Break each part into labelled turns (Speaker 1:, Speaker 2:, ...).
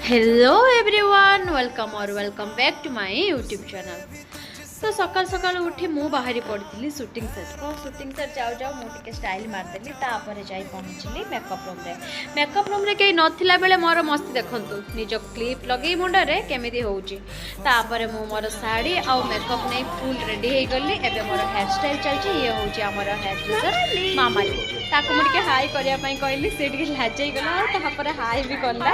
Speaker 1: Hello everyone welcome back to my YouTube channel. तो सकाल सकाल उठी मु बाहरी पड़ी शूटिंग सेट को शूटिंग सेट जाऊ जाऊ मुझे स्टाइल मारदेली तापर जाई पहुँचली मेकअप रूम रे कहीं नथिला बेले मोर मस्ती देखंतु निज क्लिप लगे मुंडरे केमिति होउची तापर मु मोर साड़ी आउ मेकअप नहीं फुल रेडी हो गली। एबे मोर हेयर स्टाइल चलची ये होउची हमर हेयर ड्रेसर मामाली ताको मुझे हाई करिया पई कहली से टिके लाजई गला तापर हाई भी करला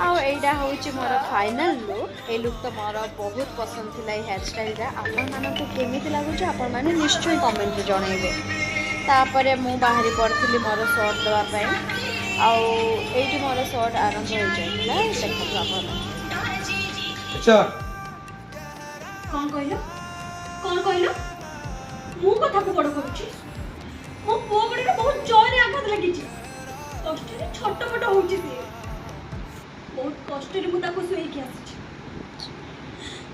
Speaker 1: आउ एइडा होउची मोर फाइनल लुक। ए लुक तो मोर बहुत पसंद थिला हेयर स्टाइल रा आपण मानको केमिति लागुची आपण माने निश्चय कमेंट रे जणाइबे। तापर मु बाहरी पड़थली मोर शॉर्ट दवा पई आउ एइटी मोर शॉर्ट आरंभ हो जाइला देखत आपण।
Speaker 2: अच्छा
Speaker 3: कौन कहलो मु कथा को बड़ करूची मो पो बड़े बहुत जोरे आघात लगी छी कष्ट रे छोट मोट होउची से बहुत कष्ट रे मु ताको सोई के आसी छी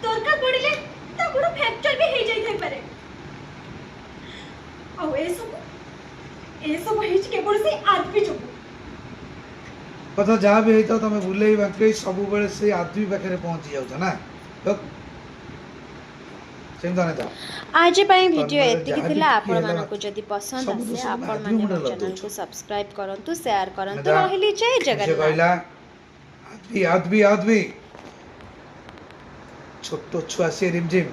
Speaker 3: दरकार पड़िले ता गुड फ्रैक्चर भी हे जाई थाई पारे आ ए सब हे छी केवल से आदमी जो
Speaker 2: कथा जहाँ भी होता तुम बुले बांके सब बेले से आदमी पाखे पहुंची जाऊ ना
Speaker 1: आज पई वीडियो एतिकी थिला आपण मानको जदी पसंद आसे आपण माने मो चैनल को सब्सक्राइब करंतु शेयर करंतु रहली जय जगन्नाथ।
Speaker 2: आदमी आदमी आदमी छोटो छुआ से रिमझिम